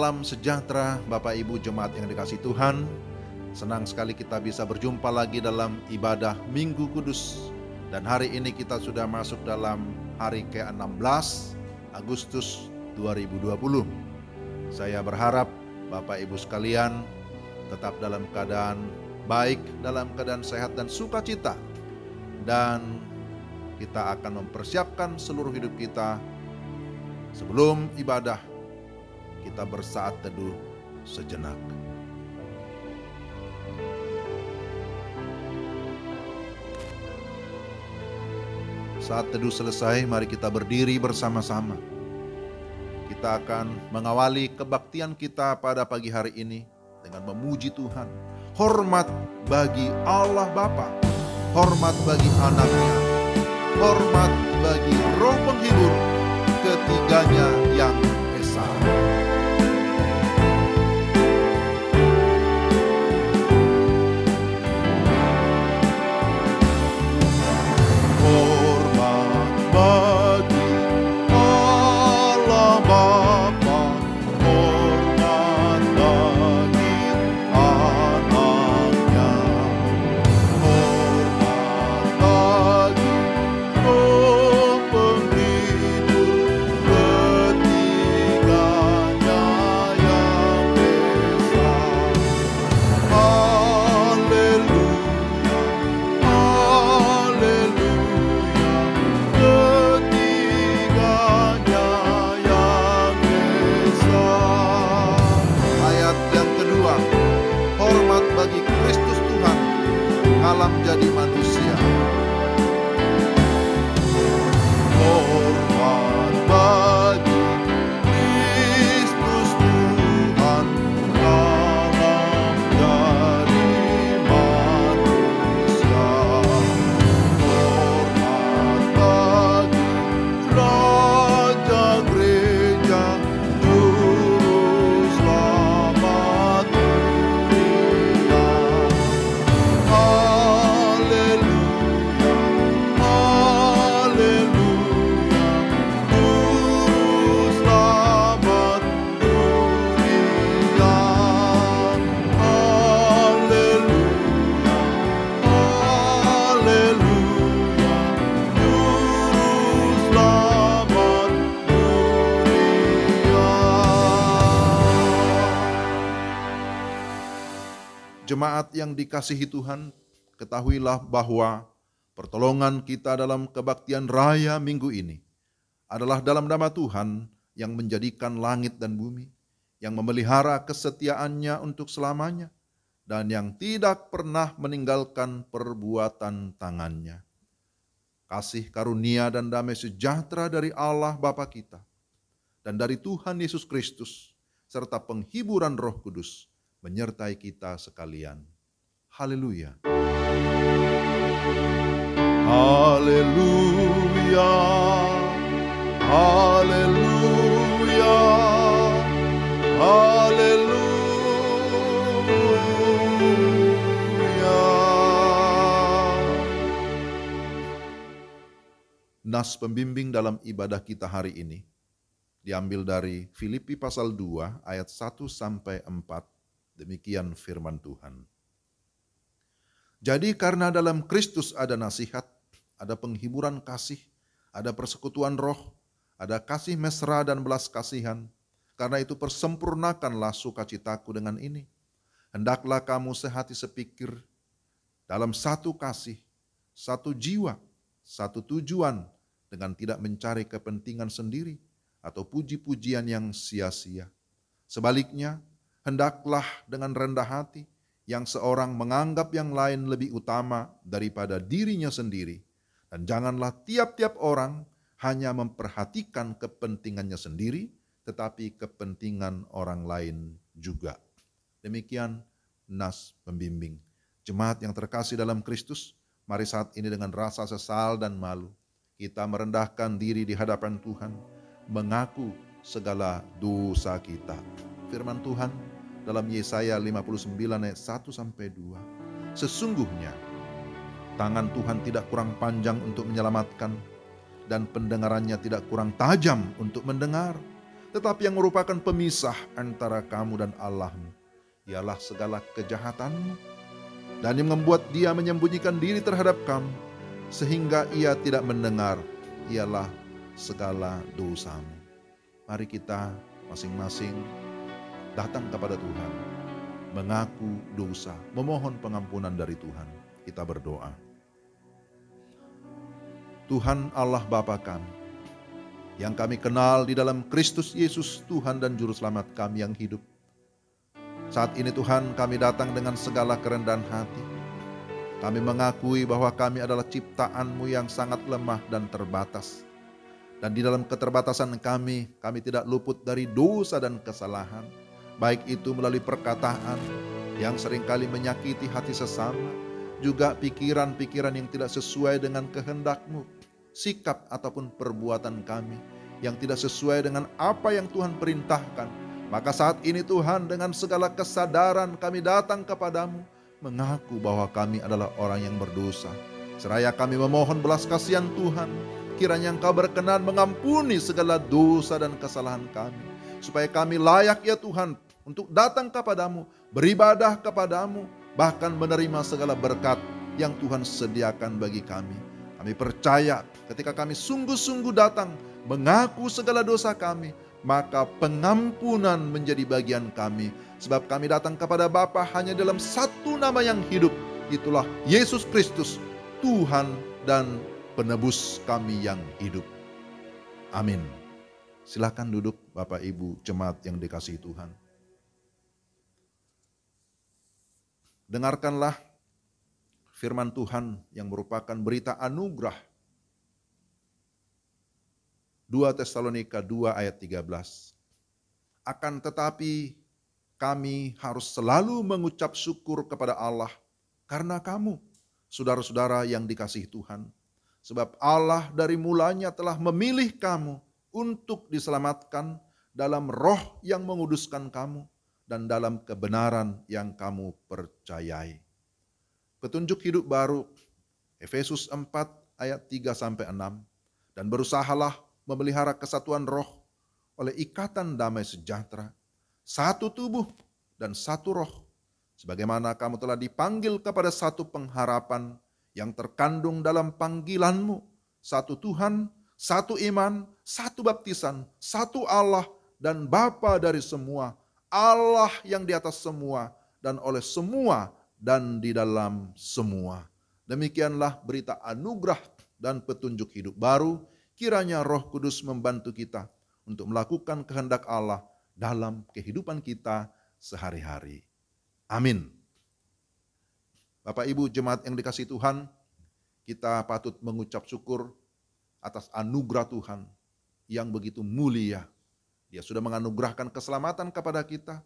Salam sejahtera Bapak Ibu jemaat yang dikasihi Tuhan. Senang sekali kita bisa berjumpa lagi dalam ibadah Minggu Kudus. Dan hari ini kita sudah masuk dalam hari ke-16 Agustus 2020. Saya berharap Bapak Ibu sekalian tetap dalam keadaan baik, dalam keadaan sehat dan sukacita. Dan kita akan mempersiapkan seluruh hidup kita sebelum ibadah. Kita bersaat teduh sejenak. Saat teduh selesai, mari kita berdiri bersama-sama. Kita akan mengawali kebaktian kita pada pagi hari ini dengan memuji Tuhan. Hormat bagi Allah Bapa, hormat bagi Anaknya, hormat bagi Roh Penghibur, ketiganya yang esa. Alam jadi manusia. Hormat bagi Kristus Tuhan, alam jadi manusia. Hormat bagi Raja Gereja, Juru Selamat dunia. Jemaat yang dikasihi Tuhan, ketahuilah bahwa pertolongan kita dalam kebaktian raya minggu ini adalah dalam nama Tuhan yang menjadikan langit dan bumi, yang memelihara kesetiaannya untuk selamanya, dan yang tidak pernah meninggalkan perbuatan tangannya. Kasih karunia dan damai sejahtera dari Allah Bapa kita, dan dari Tuhan Yesus Kristus, serta penghiburan Roh Kudus, menyertai kita sekalian. Haleluya. Haleluya. Haleluya. Haleluya. Nas pembimbing dalam ibadah kita hari ini diambil dari Filipi pasal 2 ayat 1 sampai 4. Demikian firman Tuhan. Jadi karena dalam Kristus ada nasihat, ada penghiburan kasih, ada persekutuan roh, ada kasih mesra dan belas kasihan. Karena itu persempurnakanlah sukacitaku dengan ini. Hendaklah kamu sehati sepikir, dalam satu kasih, satu jiwa, satu tujuan, dengan tidak mencari kepentingan sendiri atau puji-pujian yang sia-sia. Sebaliknya, hendaklah dengan rendah hati yang seorang menganggap yang lain lebih utama daripada dirinya sendiri. Dan janganlah tiap-tiap orang hanya memperhatikan kepentingannya sendiri, tetapi kepentingan orang lain juga. Demikian nas pembimbing. Jemaat yang terkasih dalam Kristus, mari saat ini dengan rasa sesal dan malu, kita merendahkan diri di hadapan Tuhan, mengaku segala dosa kita. Firman Tuhan dalam Yesaya 59 ayat 1 sampai 2. Sesungguhnya tangan Tuhan tidak kurang panjang untuk menyelamatkan, dan pendengarannya tidak kurang tajam untuk mendengar. tetapi yang merupakan pemisah antara kamu dan Allahmu ialah segala kejahatanmu, dan yang membuat dia menyembunyikan diri terhadap kamu sehingga ia tidak mendengar ialah segala dosamu. Mari kita masing-masing datang kepada Tuhan, mengaku dosa, memohon pengampunan dari Tuhan. Kita berdoa. Tuhan Allah Bapa kami, yang kami kenal di dalam Kristus Yesus Tuhan dan Juru Selamat kami yang hidup. Saat ini Tuhan, kami datang dengan segala kerendahan hati. Kami mengakui bahwa kami adalah ciptaan-Mu yang sangat lemah dan terbatas. Dan di dalam keterbatasan kami tidak luput dari dosa dan kesalahan. Baik itu melalui perkataan yang seringkali menyakiti hati sesama, juga pikiran-pikiran yang tidak sesuai dengan kehendak-Mu, sikap ataupun perbuatan kami yang tidak sesuai dengan apa yang Tuhan perintahkan. Maka saat ini Tuhan, dengan segala kesadaran kami datang kepadamu, mengaku bahwa kami adalah orang yang berdosa. Seraya kami memohon belas kasihan Tuhan, kiranya Engkau berkenan mengampuni segala dosa dan kesalahan kami, supaya kami layak ya Tuhan untuk datang kepadamu, beribadah kepadamu, bahkan menerima segala berkat yang Tuhan sediakan bagi kami. Kami percaya ketika kami sungguh-sungguh datang mengaku segala dosa kami, maka pengampunan menjadi bagian kami. Sebab kami datang kepada Bapa hanya dalam satu nama yang hidup, itulah Yesus Kristus, Tuhan dan penebus kami yang hidup. Amin. Silakan duduk Bapak Ibu jemaat yang dikasihi Tuhan. Dengarkanlah firman Tuhan yang merupakan berita anugerah. 2 Tesalonika 2 ayat 13. Akan tetapi kami harus selalu mengucap syukur kepada Allah karena kamu, saudara-saudara yang dikasihi Tuhan. Sebab Allah dari mulanya telah memilih kamu untuk diselamatkan dalam roh yang menguduskan kamu dan dalam kebenaran yang kamu percayai. Petunjuk hidup baru, Efesus 4 ayat 3-6. Dan berusahalah memelihara kesatuan roh oleh ikatan damai sejahtera, satu tubuh dan satu roh, sebagaimana kamu telah dipanggil kepada satu pengharapan yang terkandung dalam panggilanmu, satu Tuhan, satu iman, satu baptisan, satu Allah dan Bapa dari semua, Allah yang di atas semua dan oleh semua dan di dalam semua. Demikianlah berita anugerah dan petunjuk hidup baru. Kiranya Roh Kudus membantu kita untuk melakukan kehendak Allah dalam kehidupan kita sehari-hari. Amin. Bapak Ibu jemaat yang dikasihi Tuhan, kita patut mengucap syukur atas anugerah Tuhan yang begitu mulia. Dia sudah menganugerahkan keselamatan kepada kita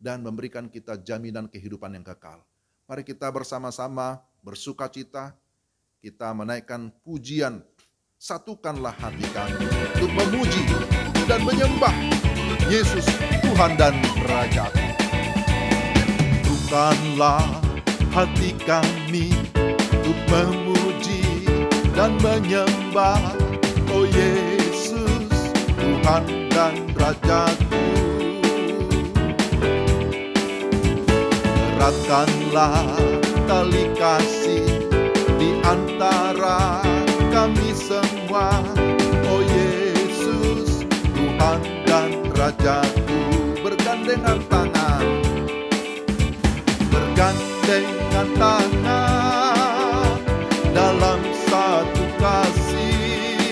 dan memberikan kita jaminan kehidupan yang kekal. Mari kita bersama-sama bersukacita, kita menaikkan pujian. Satukanlah hati kami untuk memuji dan menyembah Yesus Tuhan dan Raja. Satukanlah hati kami untuk memuji dan menyembah Oh Yesus Tuhan dan Rajaku. Eratkanlah tali kasih di antara kami semua, oh Yesus, Tuhan dan Rajaku. Bergandengan tangan, bergandengan tangan dalam satu kasih,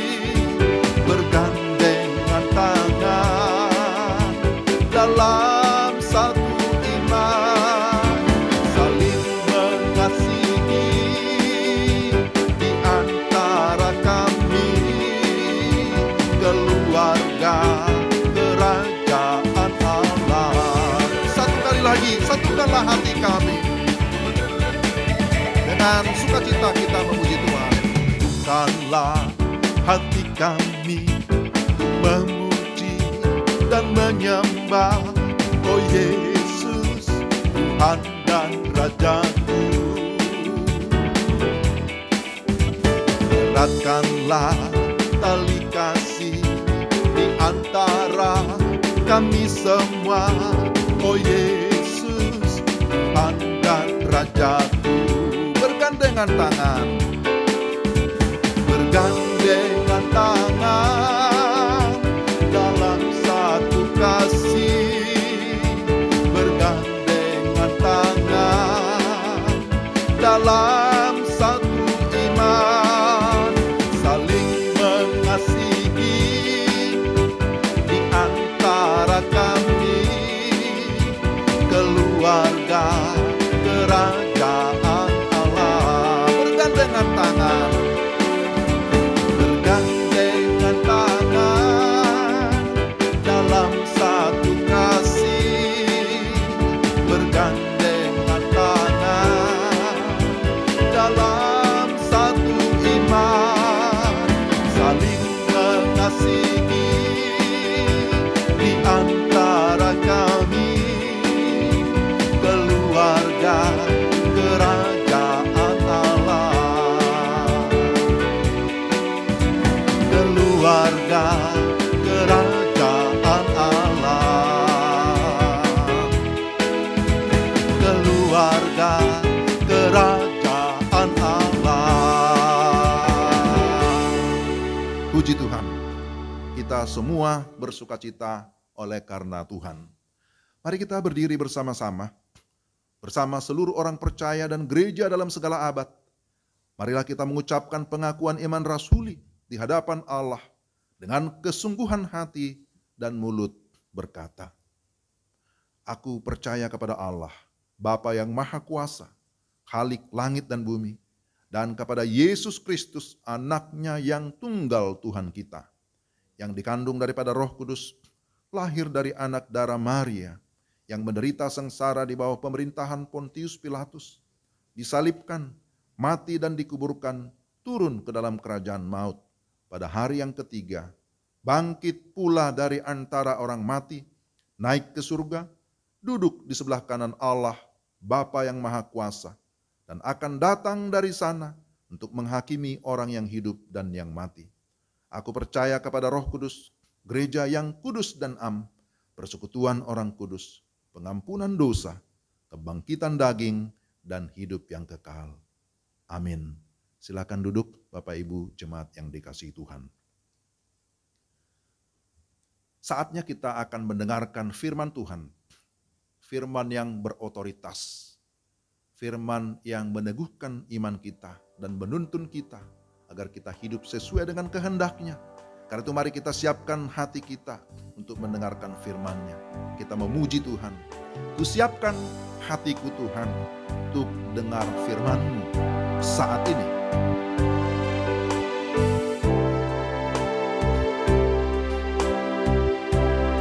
bergandengan tangan dalam satu iman, saling mengasihi di antara kami, keluarga kerajaan Allah. Satu kali lagi, satukanlah hati kami. Dengan sukacita kita memuji Tuhan. Satukanlah hati kami untuk memuji dan menyembah Oh Yesus, Tuhan dan Rajaku. Eratkanlah tali kasih di antara kami semua. Oh Yesus, Tuhan dan Rajaku. Bergandengan tangan, bergandengan tangan dalam satu kasih, bergandengan tangan dalam satu iman, saling mengasihi di antara kami, keluarga kerajaan Allah. Bergandengan tangan, bergandengan tangan dalam satu kasih, bergandengan tangan dalam satu iman, saling mengasihi di antara kami, keluarga kerajaan Allah, keluarga kerajaan Allah, keluarga kerajaan Allah. Puji Tuhan, kita semua bersukacita oleh karena Tuhan. Mari kita berdiri bersama-sama, bersama seluruh orang percaya dan gereja dalam segala abad. Marilah kita mengucapkan pengakuan iman rasuli di hadapan Allah dengan kesungguhan hati dan mulut berkata, aku percaya kepada Allah, Bapa yang Maha Kuasa, Khalik langit dan bumi, dan kepada Yesus Kristus, anaknya yang tunggal Tuhan kita, yang dikandung daripada Roh Kudus, lahir dari anak darah Maria, yang menderita sengsara di bawah pemerintahan Pontius Pilatus, disalibkan, mati dan dikuburkan, turun ke dalam kerajaan maut. Pada hari yang ketiga, bangkit pula dari antara orang mati, naik ke surga, duduk di sebelah kanan Allah, Bapa yang Maha Kuasa, dan akan datang dari sana untuk menghakimi orang yang hidup dan yang mati. Aku percaya kepada Roh Kudus, gereja yang kudus dan am, persekutuan orang kudus, pengampunan dosa, kebangkitan daging, dan hidup yang kekal. Amin. Silakan duduk Bapak Ibu jemaat yang dikasihi Tuhan. Saatnya kita akan mendengarkan firman Tuhan. Firman yang berotoritas. Firman yang meneguhkan iman kita dan menuntun kita agar kita hidup sesuai dengan kehendak-Nya. Karena itu mari kita siapkan hati kita untuk mendengarkan firman-Nya. Kita memuji Tuhan. Kusiapkan hatiku Tuhan untuk dengar firman-Mu saat ini.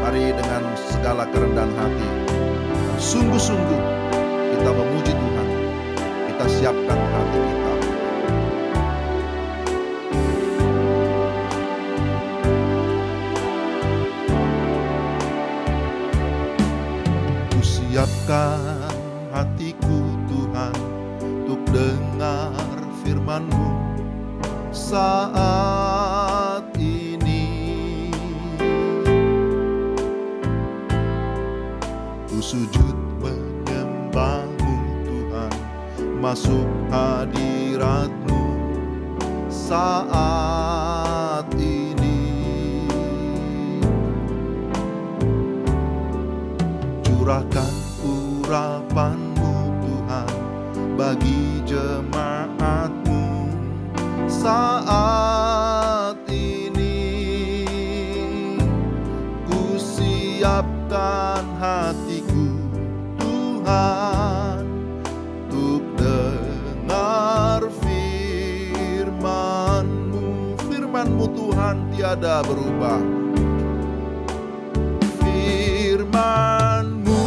Mari dengan segala kerendahan hati, sungguh-sungguh kita memuji Tuhan. Kita siapkan hati kita. Siapkan hatiku Tuhan untuk dengar firman-Mu saat ini. Ku sujud menyembah-Mu Tuhan, masuk hadirat-Mu saat ini. Curahkan urapan-Mu Tuhan bagi jemaat-Mu saat ini. Ku siapkan hatiku Tuhan untuk dengar firman-Mu. Firman-Mu Tuhan tiada berubah. Firman-Mu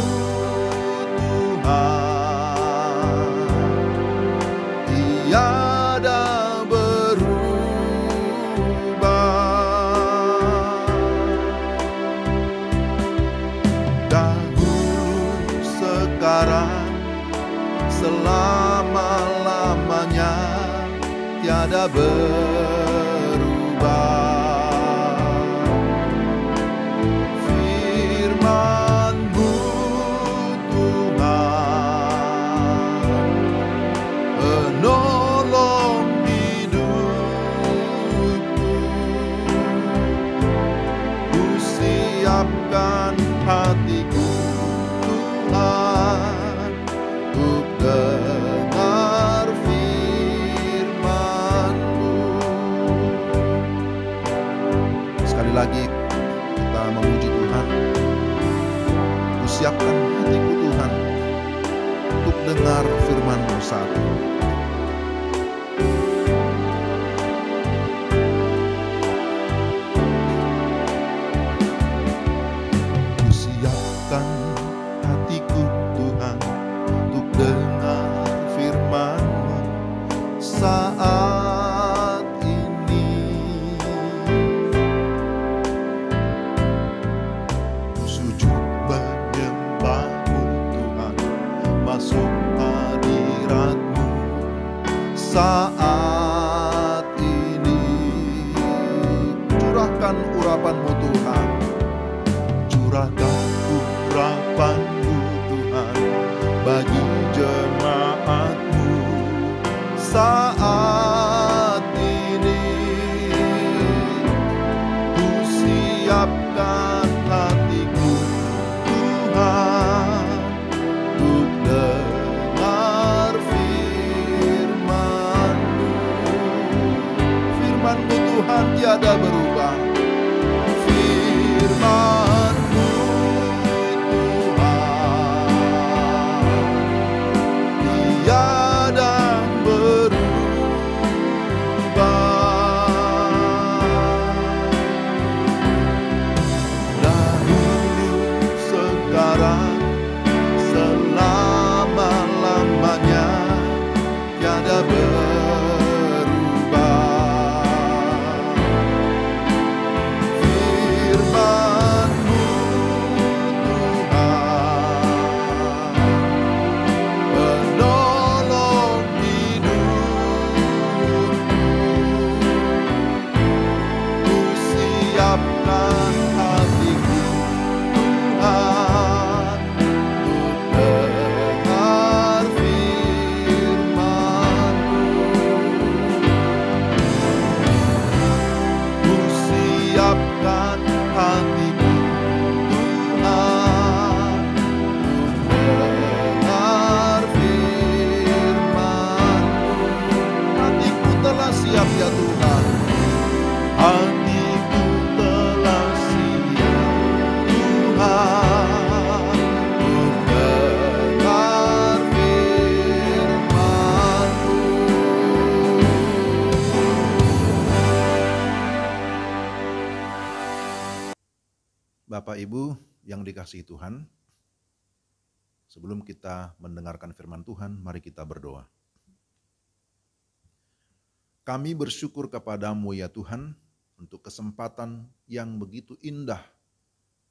tiada berubah. Dahulu, sekarang, selama-lamanya tiada berubah. Firman mendengar firman-Mu saat ini. Ku siapkan hatiku Tuhan untuk dengar firman-Mu saat ini. Ku sujud menyembah-Mu Tuhan, masuk hadirat-Mu saat ini. Curahkan urapan-Mu Tuhan, curahkan urapan-Mu Tuhan bagi jemaat-Mu saat ini. Ku siapkan hatiku Tuhan untuk dengar firman-Mu. Firman-Mu Tuhan tiada berubah. Firman-Mu Tuhan tiada berubah. Dahulu, sekarang, selama-lamanya tiada berubah. Firman-Mu Tuhan penolong hidupku. Ku siapkan hatiku Tuhan untuk dengar firman-Mu. Ku siapkan hatiku Tuhan untuk dengar firman-Mu. Hatiku telah siap ya Tuhan. Hatiku telah siap Tuhan untuk dengar firman-Mu. Bapak Ibu yang dikasihi Tuhan, sebelum kita mendengarkan firman Tuhan, mari kita berdoa. Kami bersyukur kepadamu ya Tuhan untuk kesempatan yang begitu indah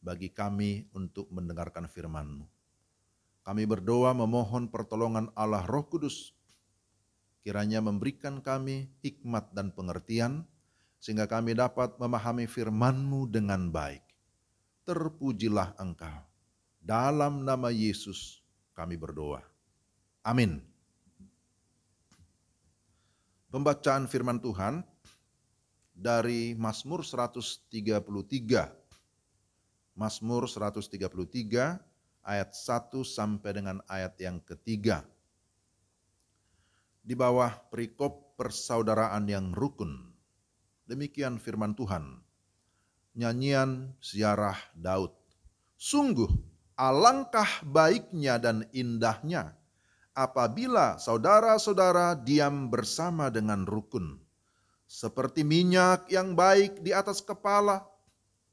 bagi kami untuk mendengarkan firman-Mu. Kami berdoa memohon pertolongan Allah Roh Kudus, kiranya memberikan kami hikmat dan pengertian, sehingga kami dapat memahami firman-Mu dengan baik. Terpujilah Engkau. Dalam nama Yesus kami berdoa. Amin. Pembacaan firman Tuhan dari Mazmur 133. Mazmur 133 ayat 1 sampai dengan ayat yang ketiga. Di bawah perikop persaudaraan yang rukun. Demikian firman Tuhan. Nyanyian ziarah Daud. Sungguh alangkah baiknya dan indahnya apabila saudara-saudara diam bersama dengan rukun. Seperti minyak yang baik di atas kepala,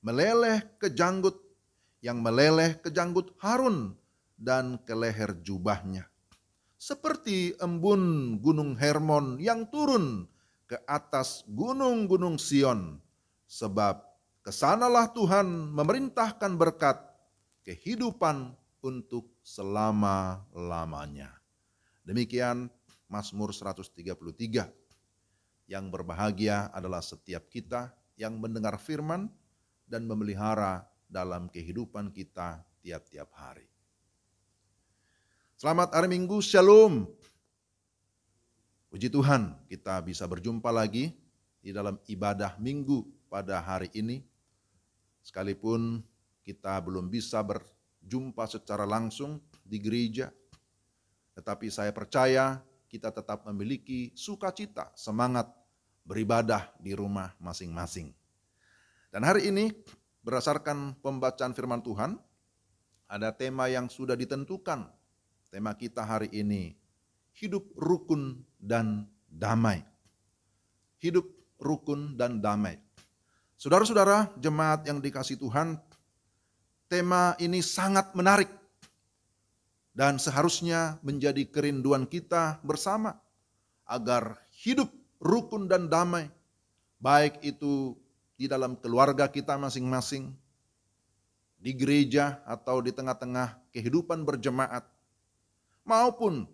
meleleh ke janggut, yang meleleh ke janggut Harun dan ke leher jubahnya. Seperti embun gunung Hermon yang turun ke atas gunung-gunung Sion. Sebab kesanalah Tuhan memerintahkan berkat, kehidupan untuk selama-lamanya. Demikian Mazmur 133. Yang berbahagia adalah setiap kita yang mendengar firman dan memelihara dalam kehidupan kita tiap-tiap hari. Selamat hari Minggu, Shalom. Puji Tuhan, kita bisa berjumpa lagi di dalam ibadah Minggu pada hari ini. Sekalipun kita belum bisa berjumpa secara langsung di gereja, tetapi saya percaya kita tetap memiliki sukacita, semangat beribadah di rumah masing-masing. Dan hari ini berdasarkan pembacaan firman Tuhan, ada tema yang sudah ditentukan, Tema kita hari ini, hidup rukun dan damai. Hidup rukun dan damai. Saudara-saudara, jemaat yang dikasihi Tuhan, tema ini sangat menarik dan seharusnya menjadi kerinduan kita bersama agar hidup rukun dan damai, baik itu di dalam keluarga kita masing-masing, di gereja atau di tengah-tengah kehidupan berjemaat, maupun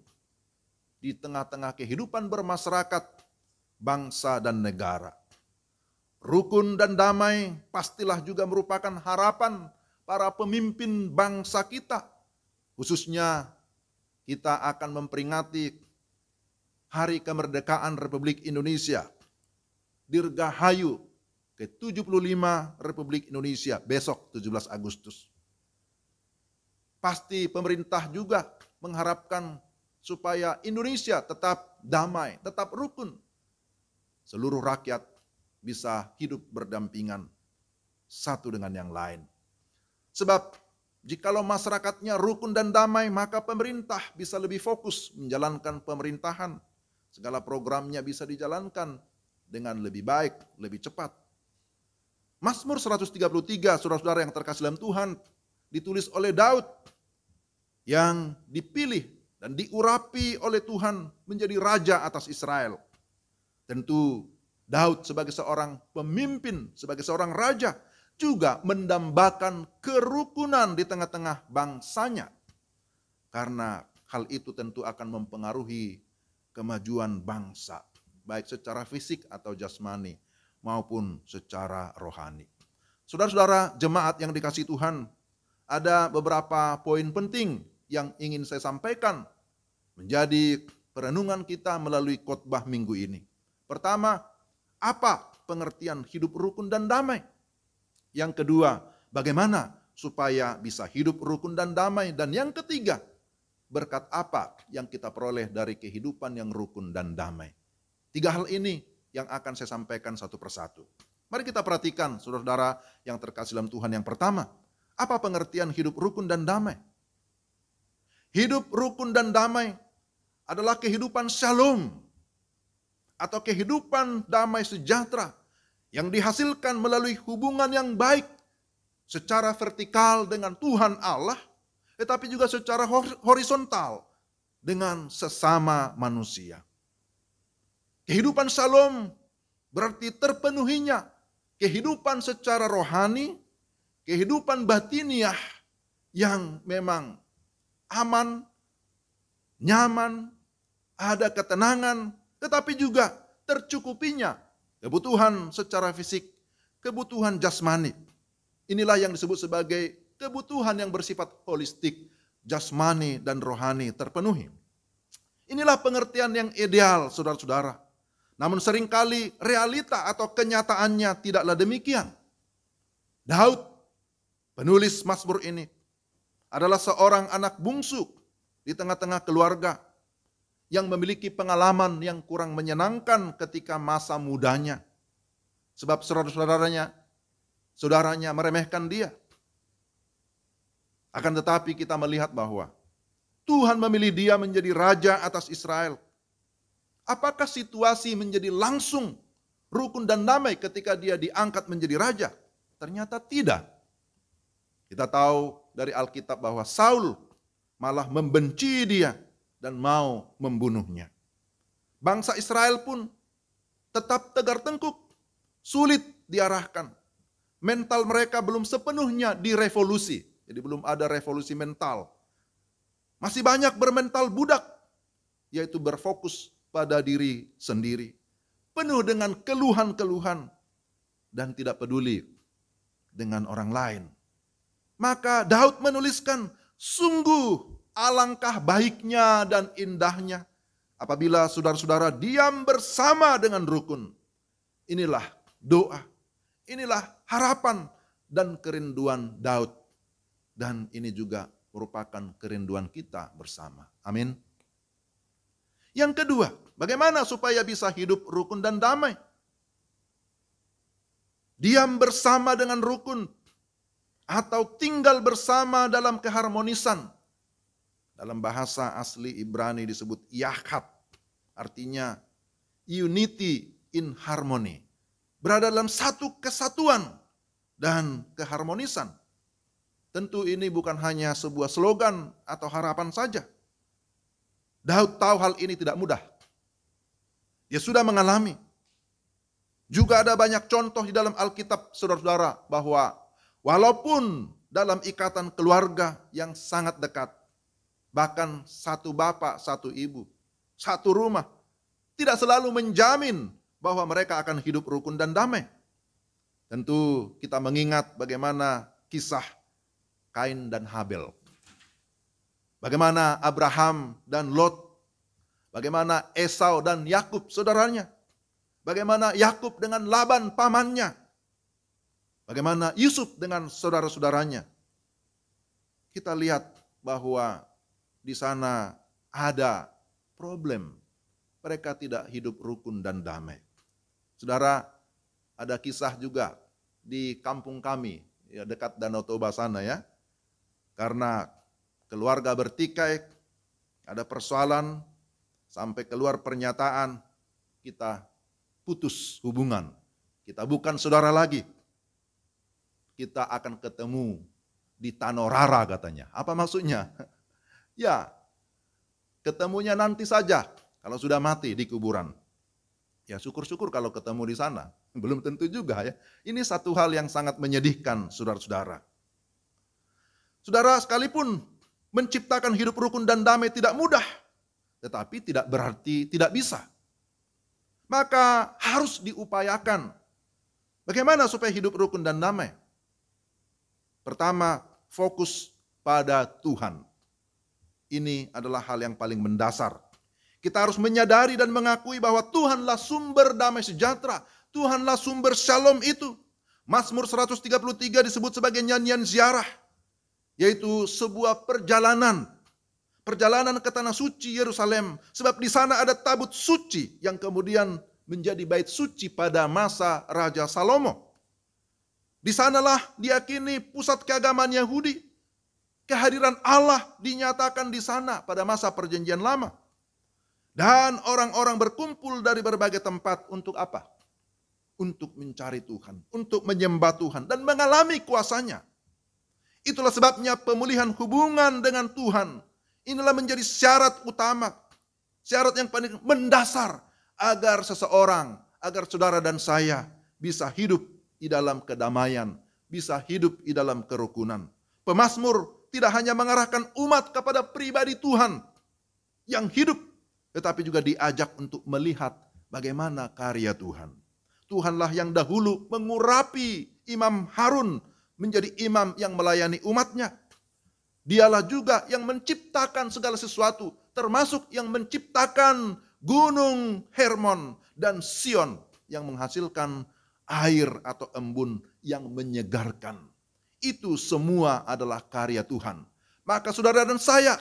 di tengah-tengah kehidupan bermasyarakat, bangsa dan negara. Rukun dan damai pastilah juga merupakan harapan para pemimpin bangsa kita. Khususnya kita akan memperingati Hari Kemerdekaan Republik Indonesia, Dirgahayu ke-75 Republik Indonesia besok 17 Agustus. Pasti pemerintah juga mengharapkan supaya Indonesia tetap damai, tetap rukun. Seluruh rakyat bisa hidup berdampingan satu dengan yang lain. Sebab jikalau masyarakatnya rukun dan damai, maka pemerintah bisa lebih fokus menjalankan pemerintahan. Segala programnya bisa dijalankan dengan lebih baik, lebih cepat. Mazmur 133, saudara-saudara yang terkasih dalam Tuhan, ditulis oleh Daud yang dipilih dan diurapi oleh Tuhan menjadi raja atas Israel. Tentu Daud sebagai seorang pemimpin, sebagai seorang raja, juga mendambakan kerukunan di tengah-tengah bangsanya. Karena hal itu tentu akan mempengaruhi kemajuan bangsa, baik secara fisik atau jasmani maupun secara rohani. Saudara-saudara jemaat yang dikasihi Tuhan, ada beberapa poin penting yang ingin saya sampaikan menjadi perenungan kita melalui khotbah minggu ini. Pertama, apa pengertian hidup rukun dan damai? Yang kedua, bagaimana supaya bisa hidup rukun dan damai? Dan yang ketiga, berkat apa yang kita peroleh dari kehidupan yang rukun dan damai? Tiga hal ini yang akan saya sampaikan satu persatu. Mari kita perhatikan saudara-saudara yang terkasih dalam Tuhan. Yang pertama, apa pengertian hidup rukun dan damai? Hidup rukun dan damai adalah kehidupan shalom atau kehidupan damai sejahtera yang dihasilkan melalui hubungan yang baik secara vertikal dengan Tuhan Allah, tetapi juga secara horizontal dengan sesama manusia. Kehidupan shalom berarti terpenuhinya kehidupan secara rohani, kehidupan batiniah yang memang aman, nyaman, ada ketenangan, tetapi juga tercukupinya kebutuhan secara fisik, kebutuhan jasmani. Inilah yang disebut sebagai kebutuhan yang bersifat holistik, jasmani dan rohani terpenuhi. Inilah pengertian yang ideal, saudara-saudara. Namun seringkali realita atau kenyataannya tidaklah demikian. Daud, penulis Mazmur ini, adalah seorang anak bungsu di tengah-tengah keluarga yang memiliki pengalaman yang kurang menyenangkan ketika masa mudanya. Sebab saudaranya meremehkan dia. Akan tetapi kita melihat bahwa Tuhan memilih dia menjadi raja atas Israel. Apakah situasi menjadi langsung rukun dan damai ketika dia diangkat menjadi raja? Ternyata tidak. Kita tahu dari Alkitab bahwa Saul malah membenci dia dan mau membunuhnya. Bangsa Israel pun tetap tegar tengkuk, sulit diarahkan. Mental mereka belum sepenuhnya direvolusi. Jadi belum ada revolusi mental. Masih banyak bermental budak, yaitu berfokus pada diri sendiri. Penuh dengan keluhan-keluhan dan tidak peduli dengan orang lain. Maka Daud menuliskan, sungguh alangkah baiknya dan indahnya apabila saudara-saudara diam bersama dengan rukun. Inilah doa, inilah harapan dan kerinduan Daud. Dan ini juga merupakan kerinduan kita bersama. Amin. Yang kedua, bagaimana supaya bisa hidup rukun dan damai? Diam bersama dengan rukun atau tinggal bersama dalam keharmonisan Dalam bahasa asli Ibrani disebut yahad, artinya unity in harmony. Berada dalam satu kesatuan dan keharmonisan. Tentu ini bukan hanya sebuah slogan atau harapan saja. Daud tahu hal ini tidak mudah. Dia sudah mengalami. Juga ada banyak contoh di dalam Alkitab, saudara-saudara, bahwa walaupun dalam ikatan keluarga yang sangat dekat, bahkan satu bapak, satu ibu, satu rumah, tidak selalu menjamin bahwa mereka akan hidup rukun dan damai. Tentu kita mengingat bagaimana kisah Kain dan Habel. Bagaimana Abraham dan Lot. Bagaimana Esau dan Yakub saudaranya. Bagaimana Yakub dengan Laban pamannya. Bagaimana Yusuf dengan saudara-saudaranya. Kita lihat bahwa di sana ada problem. Mereka tidak hidup rukun dan damai. Saudara, ada kisah juga di kampung kami, ya dekat Danau Toba sana ya. Karena keluarga bertikai, ada persoalan, sampai keluar pernyataan, kita putus hubungan. Kita bukan saudara lagi. Kita akan ketemu di Tanorara katanya. Apa maksudnya? Ya, ketemunya nanti saja kalau sudah mati di kuburan. Ya syukur-syukur kalau ketemu di sana. Belum tentu juga ya. Ini satu hal yang sangat menyedihkan saudara-saudara. Saudara, sekalipun menciptakan hidup rukun dan damai tidak mudah, tetapi tidak berarti tidak bisa. Maka harus diupayakan. Bagaimana supaya hidup rukun dan damai? Pertama, fokus pada Tuhan. Ini adalah hal yang paling mendasar. Kita harus menyadari dan mengakui bahwa Tuhanlah sumber damai sejahtera. Tuhanlah sumber shalom itu. Mazmur 133 disebut sebagai nyanyian ziarah. Yaitu sebuah perjalanan. Perjalanan ke tanah suci Yerusalem. Sebab di sana ada tabut suci yang kemudian menjadi bait suci pada masa Raja Salomo. Di sanalah diyakini pusat keagamaan Yahudi. Kehadiran Allah dinyatakan di sana pada masa perjanjian lama. Dan orang-orang berkumpul dari berbagai tempat untuk apa? Untuk mencari Tuhan, untuk menyembah Tuhan dan mengalami kuasanya. Itulah sebabnya pemulihan hubungan dengan Tuhan inilah menjadi syarat utama, syarat yang paling mendasar agar seseorang, agar saudara dan saya bisa hidup di dalam kedamaian, bisa hidup di dalam kerukunan. Pemazmur tidak hanya mengarahkan umat kepada pribadi Tuhan yang hidup, tetapi juga diajak untuk melihat bagaimana karya Tuhan. Tuhanlah yang dahulu mengurapi Imam Harun menjadi imam yang melayani umatnya. Dialah juga yang menciptakan segala sesuatu, termasuk yang menciptakan gunung Hermon dan Sion yang menghasilkan air atau embun yang menyegarkan. Itu semua adalah karya Tuhan. Maka saudara dan saya,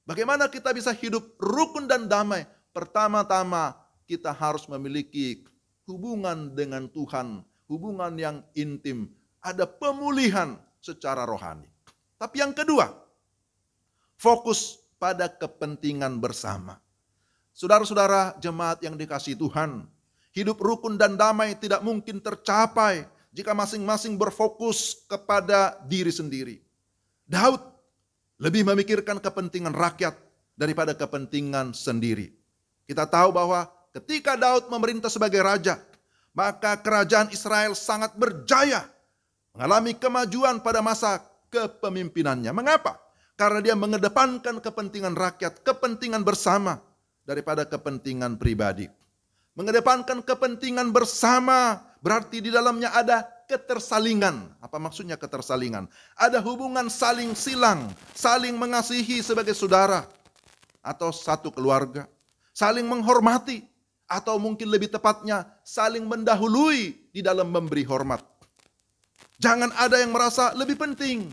bagaimana kita bisa hidup rukun dan damai? Pertama-tama kita harus memiliki hubungan dengan Tuhan, hubungan yang intim. Ada pemulihan secara rohani. Tapi yang kedua, fokus pada kepentingan bersama. Saudara-saudara jemaat yang dikasihi Tuhan, hidup rukun dan damai tidak mungkin tercapai jika masing-masing berfokus kepada diri sendiri. Daud lebih memikirkan kepentingan rakyat daripada kepentingan sendiri. Kita tahu bahwa ketika Daud memerintah sebagai raja, maka kerajaan Israel sangat berjaya, mengalami kemajuan pada masa kepemimpinannya. Mengapa? Karena dia mengedepankan kepentingan rakyat, kepentingan bersama daripada kepentingan pribadi. Mengedepankan kepentingan bersama berarti di dalamnya ada ketersalingan. Apa maksudnya ketersalingan? Ada hubungan saling silang, saling mengasihi sebagai saudara atau satu keluarga, saling menghormati atau mungkin lebih tepatnya saling mendahului di dalam memberi hormat. Jangan ada yang merasa lebih penting.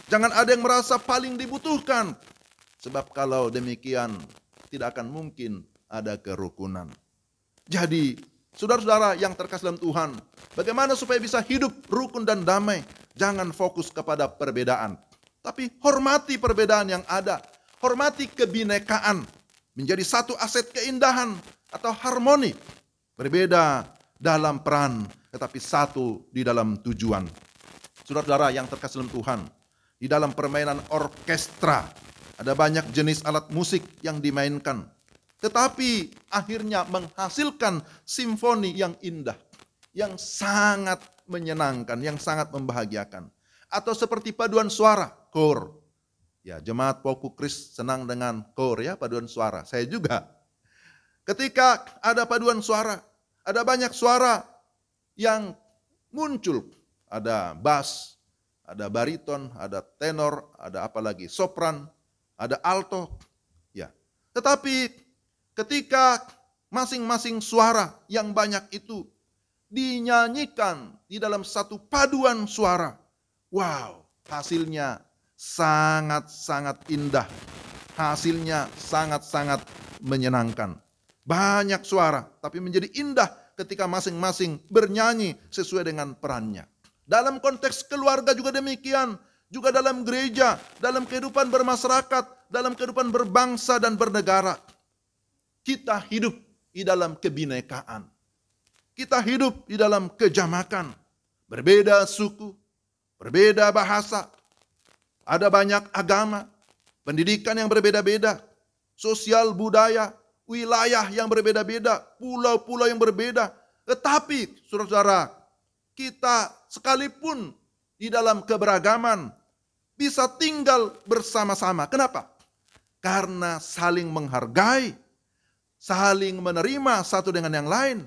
Jangan ada yang merasa paling dibutuhkan. Sebab kalau demikian tidak akan mungkin ada kerukunan. Jadi saudara-saudara yang terkasih dalam Tuhan, bagaimana supaya bisa hidup rukun dan damai? Jangan fokus kepada perbedaan. Tapi hormati perbedaan yang ada. Hormati kebinekaan menjadi satu aset keindahan atau harmoni. Berbeda dalam peran, tetapi satu di dalam tujuan. Saudara-saudara yang terkasih dalam Tuhan, di dalam permainan orkestra ada banyak jenis alat musik yang dimainkan, tetapi akhirnya menghasilkan simfoni yang indah, yang sangat menyenangkan, yang sangat membahagiakan. Atau seperti paduan suara, kor. Ya, jemaat Poku Kris senang dengan kor ya, paduan suara. Saya juga. Ketika ada paduan suara, ada banyak suara yang muncul. Ada bass, ada bariton, ada tenor, ada apalagi sopran, ada alto. Ya. Tetapi ketika masing-masing suara yang banyak itu dinyanyikan di dalam satu paduan suara, wow, hasilnya sangat-sangat indah. Hasilnya sangat-sangat menyenangkan. Banyak suara, tapi menjadi indah ketika masing-masing bernyanyi sesuai dengan perannya. Dalam konteks keluarga juga demikian. Juga dalam gereja, dalam kehidupan bermasyarakat, dalam kehidupan berbangsa dan bernegara. Kita hidup di dalam kebinekaan. Kita hidup di dalam kejamakan. Berbeda suku, berbeda bahasa, ada banyak agama, pendidikan yang berbeda-beda, sosial budaya, wilayah yang berbeda-beda, pulau-pulau yang berbeda. Tetapi saudara-saudara, kita sekalipun di dalam keberagaman bisa tinggal bersama-sama. Kenapa? Karena saling menghargai, saling menerima satu dengan yang lain,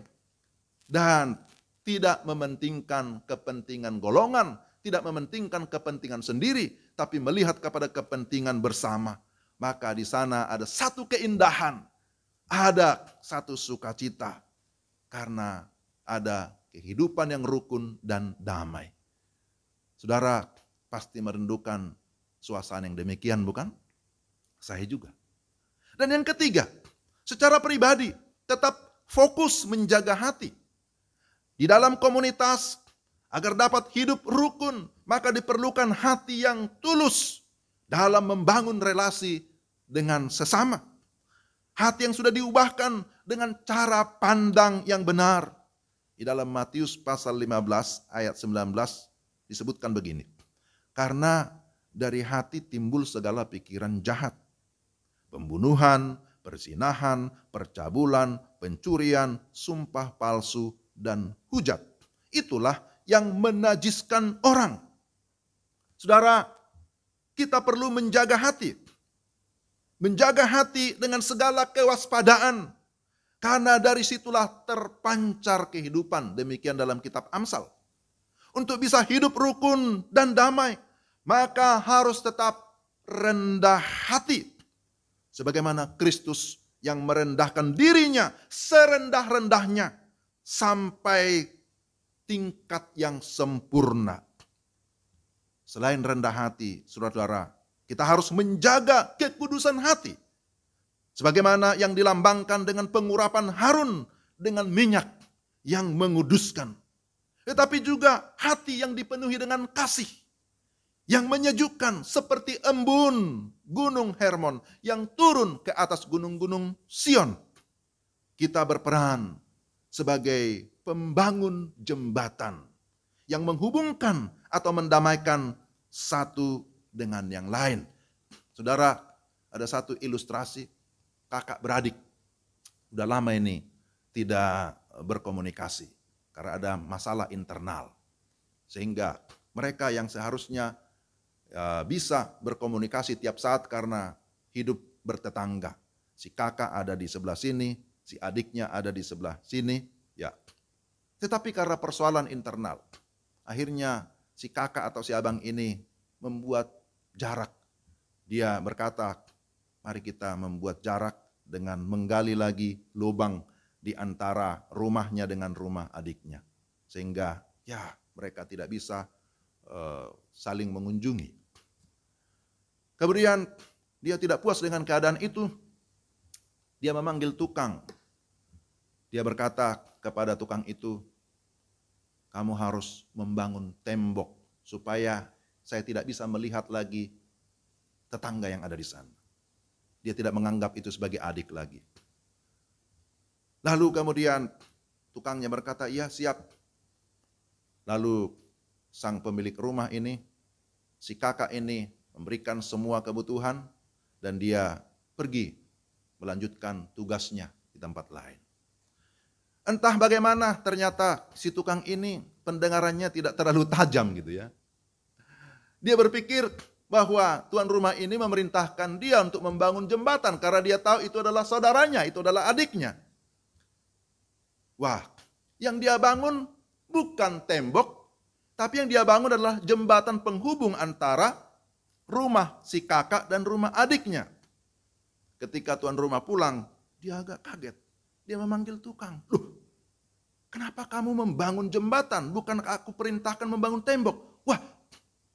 dan tidak mementingkan kepentingan golongan, tidak mementingkan kepentingan sendiri, tapi melihat kepada kepentingan bersama. Maka di sana ada satu keindahan, ada satu sukacita, karena ada kehidupan yang rukun dan damai. Saudara pasti merindukan suasana yang demikian, bukan? Saya juga. Dan yang ketiga, secara pribadi tetap fokus menjaga hati. Di dalam komunitas, agar dapat hidup rukun, maka diperlukan hati yang tulus dalam membangun relasi dengan sesama. Hati yang sudah diubahkan dengan cara pandang yang benar. Di dalam Matius pasal 15 ayat 19 disebutkan begini. Karena dari hati timbul segala pikiran jahat. Pembunuhan, perzinahan, percabulan, pencurian, sumpah palsu, dan hujat. Itulah yang menajiskan orang. Saudara, kita perlu menjaga hati. Menjaga hati dengan segala kewaspadaan. Karena dari situlah terpancar kehidupan. Demikian dalam kitab Amsal. Untuk bisa hidup rukun dan damai, maka harus tetap rendah hati. Sebagaimana Kristus yang merendahkan dirinya serendah-rendahnya sampai tingkat yang sempurna. Selain rendah hati, saudara-saudara, kita harus menjaga kekudusan hati. Sebagaimana yang dilambangkan dengan pengurapan Harun dengan minyak yang menguduskan. Tetapi juga hati yang dipenuhi dengan kasih. Yang menyejukkan seperti embun gunung Hermon yang turun ke atas gunung-gunung Sion. Kita berperan sebagai pembangun jembatan yang menghubungkan atau mendamaikan satu dengan yang lain. Saudara, ada satu ilustrasi kakak beradik. Udah lama ini tidak berkomunikasi karena ada masalah internal. Sehingga mereka yang seharusnya bisa berkomunikasi tiap saat karena hidup bertetangga. Si kakak ada di sebelah sini, si adiknya ada di sebelah sini, ya. Tetapi karena persoalan internal, akhirnya si kakak atau si abang ini membuat jarak. Dia berkata, mari kita membuat jarak dengan menggali lagi lubang di antara rumahnya dengan rumah adiknya. Sehingga ya mereka tidak bisa saling mengunjungi. Kemudian dia tidak puas dengan keadaan itu, dia memanggil tukang. Dia berkata kepada tukang itu, kamu harus membangun tembok supaya saya tidak bisa melihat lagi tetangga yang ada di sana. Dia tidak menganggap itu sebagai adik lagi. Lalu kemudian tukangnya berkata, iya siap. Lalu sang pemilik rumah ini, si kakak ini memberikan semua kebutuhan dan dia pergi melanjutkan tugasnya di tempat lain. Entah bagaimana ternyata si tukang ini pendengarannya tidak terlalu tajam gitu ya. Dia berpikir bahwa tuan rumah ini memerintahkan dia untuk membangun jembatan karena dia tahu itu adalah saudaranya, itu adalah adiknya. Wah, yang dia bangun bukan tembok, tapi yang dia bangun adalah jembatan penghubung antara rumah si kakak dan rumah adiknya. Ketika tuan rumah pulang, dia agak kaget. Dia memanggil tukang. Loh, kenapa kamu membangun jembatan? Bukan aku perintahkan membangun tembok. Wah,